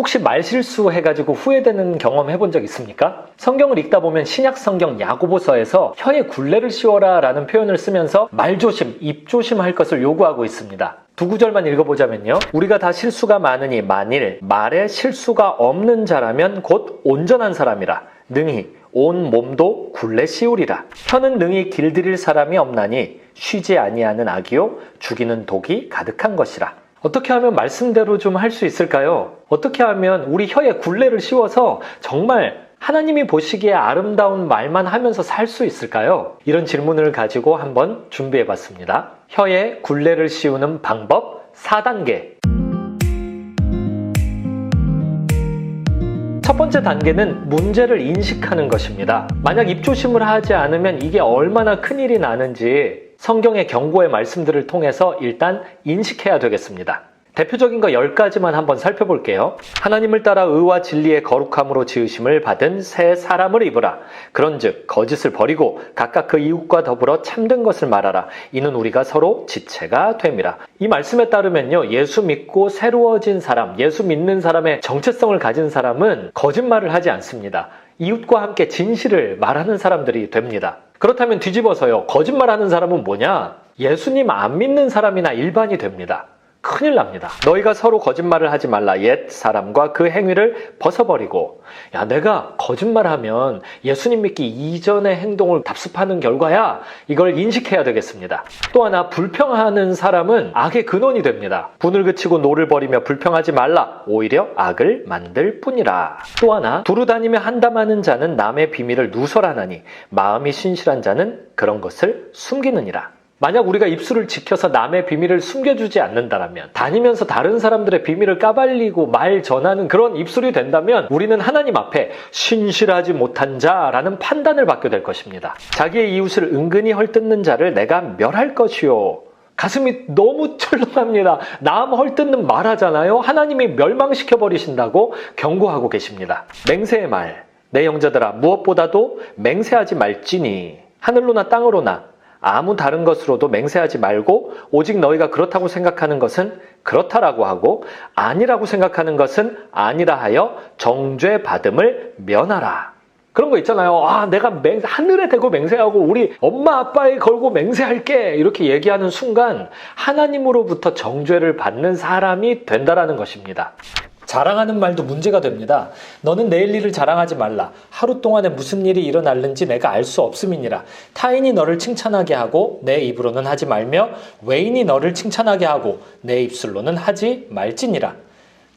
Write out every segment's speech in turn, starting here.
혹시 말실수 해가지고 후회되는 경험 해본 적 있습니까? 성경을 읽다 보면 신약 성경 야고보서에서 혀에 굴레를 씌워라 라는 표현을 쓰면서 말조심, 입조심할 것을 요구하고 있습니다. 두 구절만 읽어보자면요. 우리가 다 실수가 많으니 만일 말에 실수가 없는 자라면 곧 온전한 사람이라. 능히 온 몸도 굴레 씌우리라. 혀는 능히 길들일 사람이 없나니 쉬지 아니하는 악이요 죽이는 독이 가득한 것이라. 어떻게 하면 말씀대로 좀 할 수 있을까요? 어떻게 하면 우리 혀에 굴레를 씌워서 정말 하나님이 보시기에 아름다운 말만 하면서 살 수 있을까요? 이런 질문을 가지고 한번 준비해봤습니다. 혀에 굴레를 씌우는 방법 4단계. 첫 번째 단계는 문제를 인식하는 것입니다. 만약 입조심을 하지 않으면 이게 얼마나 큰일이 나는지 성경의 경고의 말씀들을 통해서 일단 인식해야 되겠습니다. 대표적인 거 10가지만 한번 살펴볼게요. 하나님을 따라 의와 진리의 거룩함으로 지으심을 받은 새 사람을 입으라. 그런즉 거짓을 버리고 각각 그 이웃과 더불어 참된 것을 말하라. 이는 우리가 서로 지체가 됨이라. 이 말씀에 따르면요, 예수 믿고 새로워진 사람, 예수 믿는 사람의 정체성을 가진 사람은 거짓말을 하지 않습니다. 이웃과 함께 진실을 말하는 사람들이 됩니다. 그렇다면 뒤집어서요, 거짓말하는 사람은 뭐냐? 예수님 안 믿는 사람이나 일반이 됩니다. 큰일 납니다. 너희가 서로 거짓말을 하지 말라. 옛 사람과 그 행위를 벗어버리고. 야, 내가 거짓말하면 예수님 믿기 이전의 행동을 답습하는 결과야. 이걸 인식해야 되겠습니다. 또 하나, 불평하는 사람은 악의 근원이 됩니다. 분을 그치고 노를 버리며 불평하지 말라. 오히려 악을 만들 뿐이라. 또 하나, 두루 다니며 한담하는 자는 남의 비밀을 누설하나니 마음이 신실한 자는 그런 것을 숨기느니라. 만약 우리가 입술을 지켜서 남의 비밀을 숨겨주지 않는다면, 다니면서 다른 사람들의 비밀을 까발리고 말 전하는 그런 입술이 된다면 우리는 하나님 앞에 신실하지 못한 자라는 판단을 받게 될 것입니다. 자기의 이웃을 은근히 헐뜯는 자를 내가 멸할 것이요. 가슴이 너무 철렁합니다. 남 헐뜯는 말 하잖아요. 하나님이 멸망시켜버리신다고 경고하고 계십니다. 맹세의 말, 내 형제들아 무엇보다도 맹세하지 말지니 하늘로나 땅으로나 아무 다른 것으로도 맹세하지 말고 오직 너희가 그렇다고 생각하는 것은 그렇다라고 하고 아니라고 생각하는 것은 아니라 하여 정죄 받음을 면하라. 그런 거 있잖아요. 내가 하늘에 대고 맹세하고 우리 엄마 아빠에 걸고 맹세할게 이렇게 얘기하는 순간 하나님으로부터 정죄를 받는 사람이 된다라는 것입니다. 자랑하는 말도 문제가 됩니다. 너는 내일 일을 자랑하지 말라. 하루 동안에 무슨 일이 일어날는지 내가 알 수 없음이니라. 타인이 너를 칭찬하게 하고 내 입으로는 하지 말며 외인이 너를 칭찬하게 하고 내 입술로는 하지 말지니라.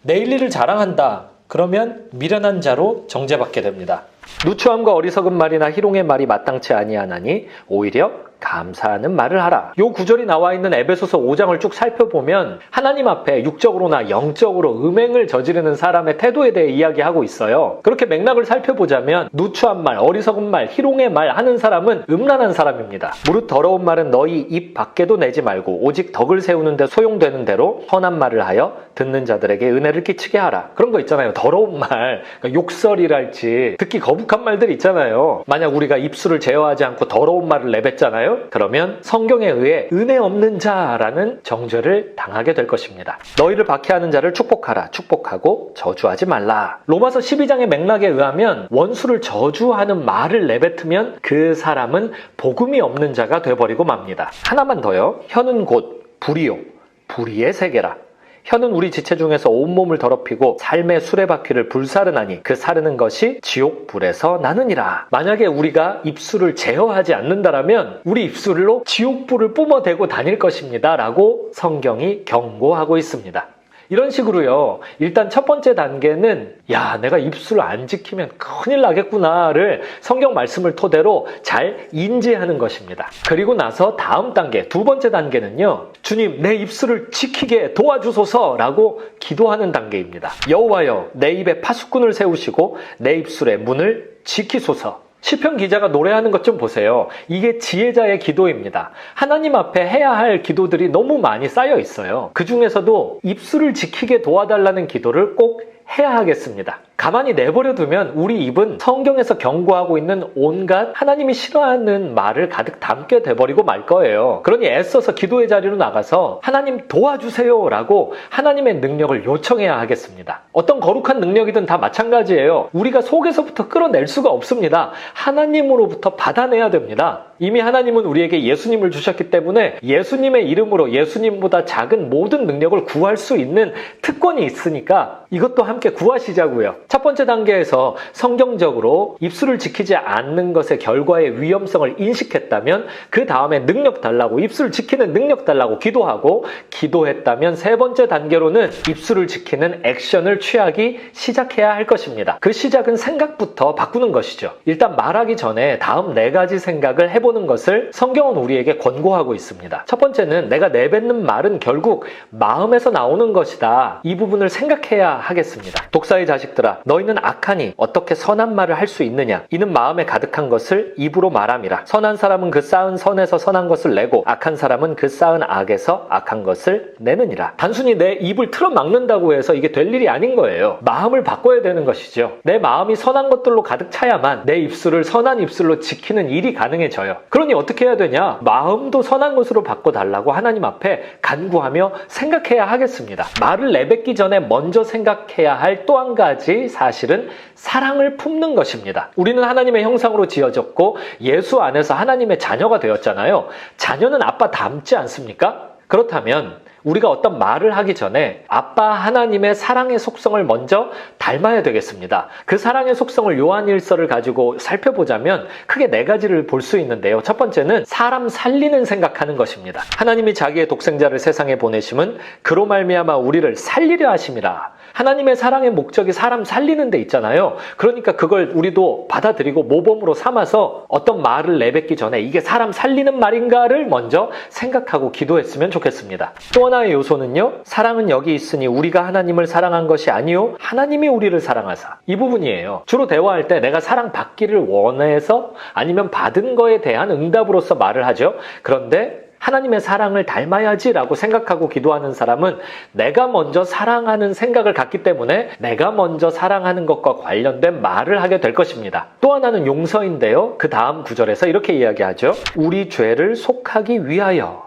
내일 일을 자랑한다. 그러면 미련한 자로 정죄받게 됩니다. 누추함과 어리석은 말이나 희롱의 말이 마땅치 아니하나니 오히려 감사하는 말을 하라. 요 구절이 나와 있는 에베소서 5장을 쭉 살펴보면 하나님 앞에 육적으로나 영적으로 음행을 저지르는 사람의 태도에 대해 이야기하고 있어요. 그렇게 맥락을 살펴보자면 누추한 말, 어리석은 말, 희롱의 말 하는 사람은 음란한 사람입니다. 무릇 더러운 말은 너희 입 밖에도 내지 말고 오직 덕을 세우는 데 소용되는 대로 선한 말을 하여 듣는 자들에게 은혜를 끼치게 하라. 그런 거 있잖아요. 더러운 말, 그러니까 욕설이랄지 듣기 거북한 말들 있잖아요. 만약 우리가 입술을 제어하지 않고 더러운 말을 내뱉잖아요. 그러면 성경에 의해 은혜 없는 자라는 정죄를 당하게 될 것입니다. 너희를 박해하는 자를 축복하라. 축복하고 저주하지 말라. 로마서 12장의 맥락에 의하면 원수를 저주하는 말을 내뱉으면 그 사람은 복음이 없는 자가 돼버리고 맙니다. 하나만 더요. 혀는 곧 불이요 불의의 세계라. 혀는 우리 지체 중에서 온몸을 더럽히고 삶의 수레바퀴를 불사르나니 그 사르는 것이 지옥불에서 나느니라. 만약에 우리가 입술을 제어하지 않는다라면 우리 입술로 지옥불을 뿜어대고 다닐 것입니다 라고 성경이 경고하고 있습니다. 이런 식으로요. 일단 첫 번째 단계는 내가 입술을 안 지키면 큰일 나겠구나를 성경 말씀을 토대로 잘 인지하는 것입니다. 그리고 나서 다음 단계, 두 번째 단계는요. 주님, 내 입술을 지키게 도와주소서라고 기도하는 단계입니다. 여호와여, 내 입에 파수꾼을 세우시고 내 입술의 문을 지키소서. 시편 기자가 노래하는 것 좀 보세요. 이게 지혜자의 기도입니다. 하나님 앞에 해야 할 기도들이 너무 많이 쌓여 있어요. 그 중에서도 입술을 지키게 도와달라는 기도를 꼭 해야 하겠습니다. 가만히 내버려 두면 우리 입은 성경에서 경고하고 있는 온갖 하나님이 싫어하는 말을 가득 담게 돼버리고 말 거예요. 그러니 애써서 기도의 자리로 나가서 하나님 도와주세요 라고 하나님의 능력을 요청해야 하겠습니다. 어떤 거룩한 능력이든 다 마찬가지예요. 우리가 속에서부터 끌어낼 수가 없습니다. 하나님으로부터 받아내야 됩니다. 이미 하나님은 우리에게 예수님을 주셨기 때문에 예수님의 이름으로 예수님보다 작은 모든 능력을 구할 수 있는 특권이 있으니까 이것도 함께 구하시자고요. 첫 번째 단계에서 성경적으로 입술을 지키지 않는 것의 결과의 위험성을 인식했다면 그 다음에 능력 달라고, 입술을 지키는 능력 달라고 기도하고, 기도했다면 세 번째 단계로는 입술을 지키는 액션을 취하기 시작해야 할 것입니다. 그 시작은 생각부터 바꾸는 것이죠. 일단 말하기 전에 다음 4가지 생각을 해보는 것을 성경은 우리에게 권고하고 있습니다. 첫 번째는 내가 내뱉는 말은 결국 마음에서 나오는 것이다. 이 부분을 생각해야 하겠습니다. 독사의 자식들아, 너희는 악하니 어떻게 선한 말을 할 수 있느냐? 이는 마음에 가득한 것을 입으로 말함이라. 선한 사람은 그 쌓은 선에서 선한 것을 내고 악한 사람은 그 쌓은 악에서 악한 것을 내느니라. 단순히 내 입을 틀어막는다고 해서 이게 될 일이 아닌 거예요. 마음을 바꿔야 되는 것이죠. 내 마음이 선한 것들로 가득 차야만 내 입술을 선한 입술로 지키는 일이 가능해져요. 그러니 어떻게 해야 되냐? 마음도 선한 것으로 바꿔달라고 하나님 앞에 간구하며 생각해야 하겠습니다. 말을 내뱉기 전에 먼저 생각해야 할 또 한 가지 사실은 사랑을 품는 것입니다. 우리는 하나님의 형상으로 지어졌고 예수 안에서 하나님의 자녀가 되었잖아요. 자녀는 아빠 닮지 않습니까? 그렇다면 우리가 어떤 말을 하기 전에 아빠 하나님의 사랑의 속성을 먼저 닮아야 되겠습니다. 그 사랑의 속성을 요한일서를 가지고 살펴보자면 크게 4가지를 볼 수 있는데요. 첫 번째는 사람 살리는 생각하는 것입니다. 하나님이 자기의 독생자를 세상에 보내심은 그로 말미암아 우리를 살리려 하심이라. 하나님의 사랑의 목적이 사람 살리는 데 있잖아요. 그러니까 그걸 우리도 받아들이고 모범으로 삼아서 어떤 말을 내뱉기 전에 이게 사람 살리는 말인가를 먼저 생각하고 기도했으면 좋겠습니다. 또 하나의 요소는요, 사랑은 여기 있으니 우리가 하나님을 사랑한 것이 아니요 하나님이 우리를 사랑하사. 이 부분이에요. 주로 대화할 때 내가 사랑받기를 원해서 아니면 받은 거에 대한 응답으로서 말을 하죠. 그런데 하나님의 사랑을 닮아야지라고 생각하고 기도하는 사람은 내가 먼저 사랑하는 생각을 갖기 때문에 내가 먼저 사랑하는 것과 관련된 말을 하게 될 것입니다. 또 하나는 용서인데요. 그 다음 구절에서 이렇게 이야기하죠. 우리 죄를 속하기 위하여.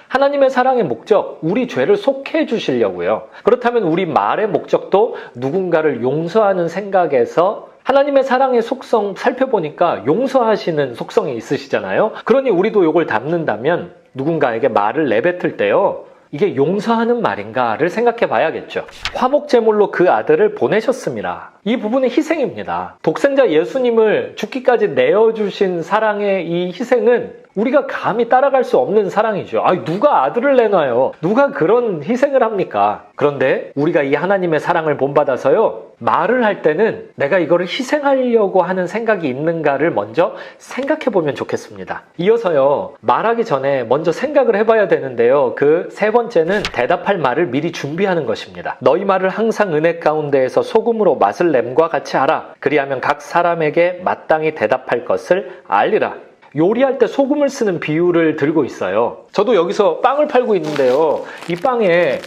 하나님의 사랑의 목적, 우리 죄를 속해 주시려고요. 그렇다면 우리 말의 목적도 누군가를 용서하는 생각에서 하나님의 사랑의 속성 살펴보니까 용서하시는 속성이 있으시잖아요. 그러니 우리도 이걸 담는다면 누군가에게 말을 내뱉을 때요, 이게 용서하는 말인가를 생각해 봐야겠죠. 화목제물로 그 아들을 보내셨습니다. 이 부분은 희생입니다. 독생자 예수님을 죽기까지 내어주신 사랑의 이 희생은 우리가 감히 따라갈 수 없는 사랑이죠. 누가 아들을 내놔요? 누가 그런 희생을 합니까? 그런데 우리가 이 하나님의 사랑을 본받아서요, 말을 할 때는 내가 이거를 희생하려고 하는 생각이 있는가를 먼저 생각해 보면 좋겠습니다. 이어서요, 말하기 전에 먼저 생각을 해봐야 되는데요. 그 세 번째는 대답할 말을 미리 준비하는 것입니다. 너희 말을 항상 은혜 가운데에서 소금으로 맛을 냄과 같이 하라. 그리하면 각 사람에게 마땅히 대답할 것을 알리라. 요리할 때 소금을 쓰는 비유를 들고 있어요. 저도 여기서 빵을 팔고 있는데요. 이 빵에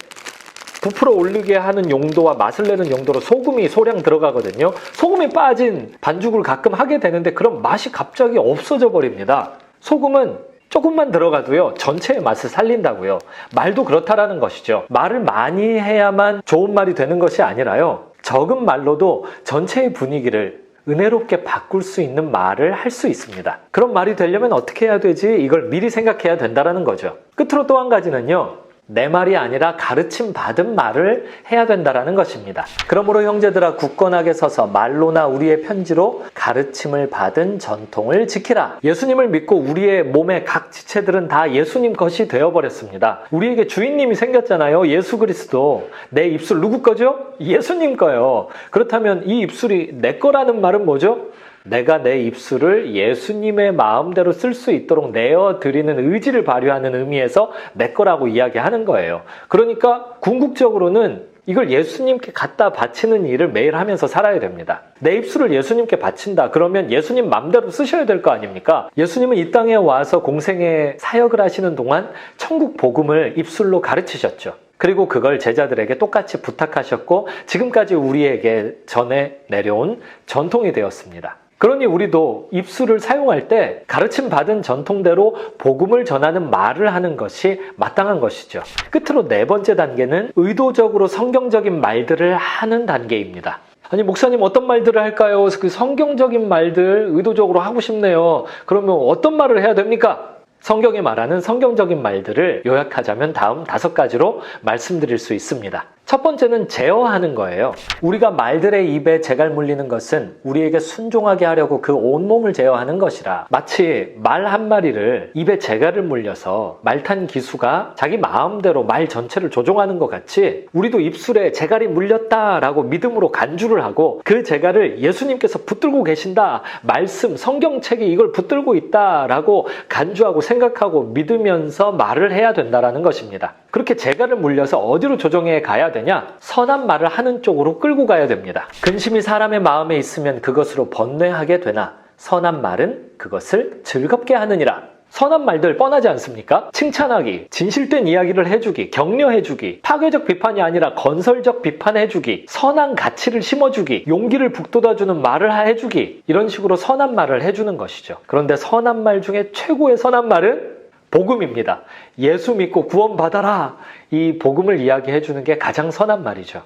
부풀어 오르게 하는 용도와 맛을 내는 용도로 소금이 소량 들어가거든요. 소금이 빠진 반죽을 가끔 하게 되는데 그럼 맛이 갑자기 없어져 버립니다. 소금은 조금만 들어가도요, 전체의 맛을 살린다고요. 말도 그렇다라는 것이죠. 말을 많이 해야만 좋은 말이 되는 것이 아니라요, 적은 말로도 전체의 분위기를 은혜롭게 바꿀 수 있는 말을 할 수 있습니다. 그런 말이 되려면 어떻게 해야 되지? 이걸 미리 생각해야 된다는 거죠. 끝으로 또 한 가지는요, 내 말이 아니라 가르침 받은 말을 해야 된다는 것입니다. 그러므로 형제들아, 굳건하게 서서 말로나 우리의 편지로 가르침을 받은 전통을 지키라. 예수님을 믿고 우리의 몸의 각 지체들은 다 예수님 것이 되어버렸습니다. 우리에게 주인님이 생겼잖아요. 예수 그리스도. 내 입술 누구 거죠? 예수님 거요. 그렇다면 이 입술이 내 거라는 말은 뭐죠? 내가 내 입술을 예수님의 마음대로 쓸 수 있도록 내어드리는 의지를 발휘하는 의미에서 내 거라고 이야기하는 거예요. 그러니까 궁극적으로는 이걸 예수님께 갖다 바치는 일을 매일 하면서 살아야 됩니다. 내 입술을 예수님께 바친다. 그러면 예수님 맘대로 쓰셔야 될 거 아닙니까? 예수님은 이 땅에 와서 공생의 사역을 하시는 동안 천국 복음을 입술로 가르치셨죠. 그리고 그걸 제자들에게 똑같이 부탁하셨고 지금까지 우리에게 전해 내려온 전통이 되었습니다. 그러니 우리도 입술을 사용할 때 가르침 받은 전통대로 복음을 전하는 말을 하는 것이 마땅한 것이죠. 끝으로 네 번째 단계는 의도적으로 성경적인 말들을 하는 단계입니다. 아니 목사님 어떤 말들을 할까요? 그 성경적인 말들 의도적으로 하고 싶네요. 그러면 어떤 말을 해야 됩니까? 성경에 말하는 성경적인 말들을 요약하자면 다음 5가지로 말씀드릴 수 있습니다. 첫 번째는 제어하는 거예요. 우리가 말들의 입에 재갈 물리는 것은 우리에게 순종하게 하려고 그 온몸을 제어하는 것이라. 마치 말 한 마리를 입에 재갈을 물려서 말탄 기수가 자기 마음대로 말 전체를 조종하는 것 같이 우리도 입술에 재갈이 물렸다라고 믿음으로 간주를 하고 그 재갈을 예수님께서 붙들고 계신다. 말씀, 성경책이 이걸 붙들고 있다라고 간주하고 생각하고 믿으면서 말을 해야 된다라는 것입니다. 그렇게 재갈을 물려서 어디로 조정해 가야 되냐? 선한 말을 하는 쪽으로 끌고 가야 됩니다. 근심이 사람의 마음에 있으면 그것으로 번뇌하게 되나 선한 말은 그것을 즐겁게 하느니라. 선한 말들 뻔하지 않습니까? 칭찬하기, 진실된 이야기를 해주기, 격려해주기, 파괴적 비판이 아니라 건설적 비판해주기, 선한 가치를 심어주기, 용기를 북돋아주는 말을 해주기, 이런 식으로 선한 말을 해주는 것이죠. 그런데 선한 말 중에 최고의 선한 말은 복음입니다. 예수 믿고 구원받아라. 이 복음을 이야기해 주는 게 가장 선한 말이죠.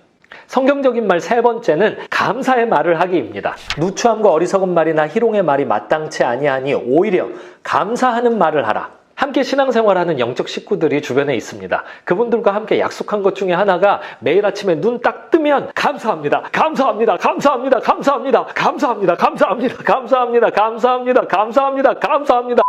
성경적인 말 세 번째는 감사의 말을 하기입니다. 누추함과 어리석은 말이나 희롱의 말이 마땅치 아니하니 오히려 감사하는 말을 하라. 함께 신앙생활하는 영적 식구들이 주변에 있습니다. 그분들과 함께 약속한 것 중에 하나가 매일 아침에 눈 딱 뜨면 감사합니다. 감사합니다. 감사합니다. 감사합니다. 감사합니다. 감사합니다. 감사합니다. 감사합니다. 감사합니다. 감사합니다.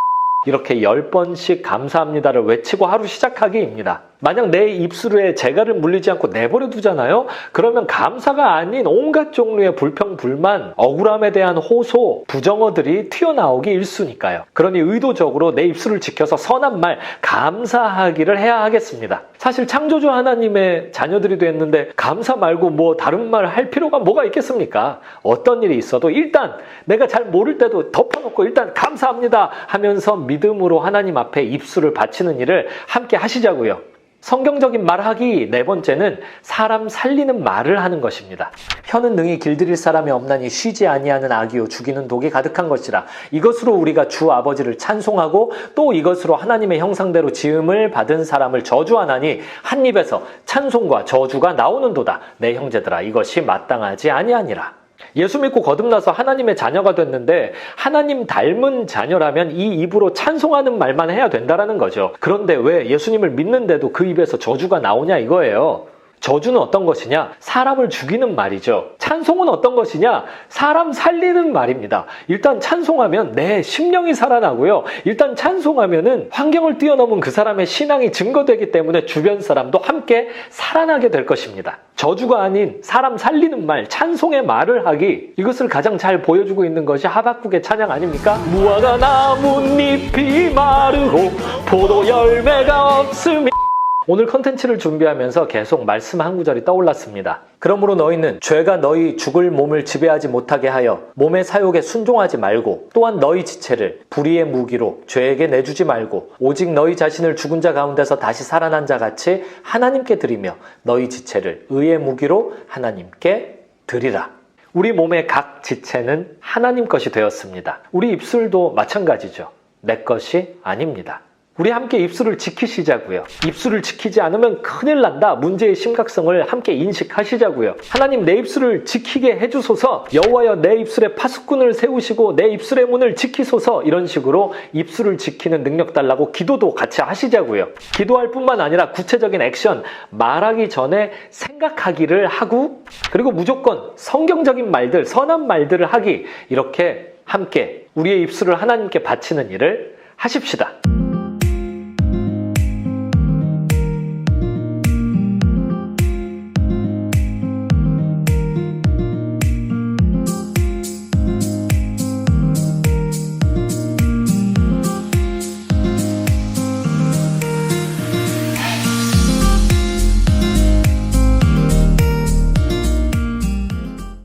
이렇게 10번씩 감사합니다를 외치고 하루 시작하기입니다. 만약 내 입술에 재갈을 물리지 않고 내버려 두잖아요? 그러면 감사가 아닌 온갖 종류의 불평, 불만, 억울함에 대한 호소, 부정어들이 튀어나오기 일쑤니까요. 그러니 의도적으로 내 입술을 지켜서 선한 말, 감사하기를 해야 하겠습니다. 사실 창조주 하나님의 자녀들이 됐는데 감사 말고 뭐 다른 말 할 필요가 뭐가 있겠습니까? 어떤 일이 있어도 일단 내가 잘 모를 때도 덮어놓고 일단 감사합니다 하면서 믿음으로 하나님 앞에 입술을 바치는 일을 함께 하시자고요. 성경적인 말하기 네 번째는 사람 살리는 말을 하는 것입니다. 혀는 능히 길들일 사람이 없나니 쉬지 아니하는 악이요 죽이는 독이 가득한 것이라. 이것으로 우리가 주 아버지를 찬송하고 또 이것으로 하나님의 형상대로 지음을 받은 사람을 저주하나니 한 입에서 찬송과 저주가 나오는도다. 내 형제들아 이것이 마땅하지 아니하니라. 예수 믿고 거듭나서 하나님의 자녀가 됐는데 하나님 닮은 자녀라면 이 입으로 찬송하는 말만 해야 된다는 거죠. 그런데 왜 예수님을 믿는데도 그 입에서 저주가 나오냐 이거예요. 저주는 어떤 것이냐? 사람을 죽이는 말이죠. 찬송은 어떤 것이냐? 사람 살리는 말입니다. 일단 찬송하면 내 심령이 살아나고요. 일단 찬송하면은 환경을 뛰어넘은 그 사람의 신앙이 증거되기 때문에 주변 사람도 함께 살아나게 될 것입니다. 저주가 아닌 사람 살리는 말, 찬송의 말을 하기, 이것을 가장 잘 보여주고 있는 것이 하박국의 찬양 아닙니까? 무화과 나뭇잎이 마르고 포도 열매가 없으며. 오늘 컨텐츠를 준비하면서 계속 말씀 한 구절이 떠올랐습니다. 그러므로 너희는 죄가 너희 죽을 몸을 지배하지 못하게 하여 몸의 사욕에 순종하지 말고 또한 너희 지체를 불의의 무기로 죄에게 내주지 말고 오직 너희 자신을 죽은 자 가운데서 다시 살아난 자 같이 하나님께 드리며 너희 지체를 의의 무기로 하나님께 드리라. 우리 몸의 각 지체는 하나님 것이 되었습니다. 우리 입술도 마찬가지죠. 내 것이 아닙니다. 우리 함께 입술을 지키시자고요. 입술을 지키지 않으면 큰일 난다. 문제의 심각성을 함께 인식하시자고요. 하나님 내 입술을 지키게 해주소서. 여호와여 내 입술에 파수꾼을 세우시고 내 입술의 문을 지키소서. 이런 식으로 입술을 지키는 능력 달라고 기도도 같이 하시자고요. 기도할 뿐만 아니라 구체적인 액션, 말하기 전에 생각하기를 하고 그리고 무조건 성경적인 말들, 선한 말들을 하기, 이렇게 함께 우리의 입술을 하나님께 바치는 일을 하십시다.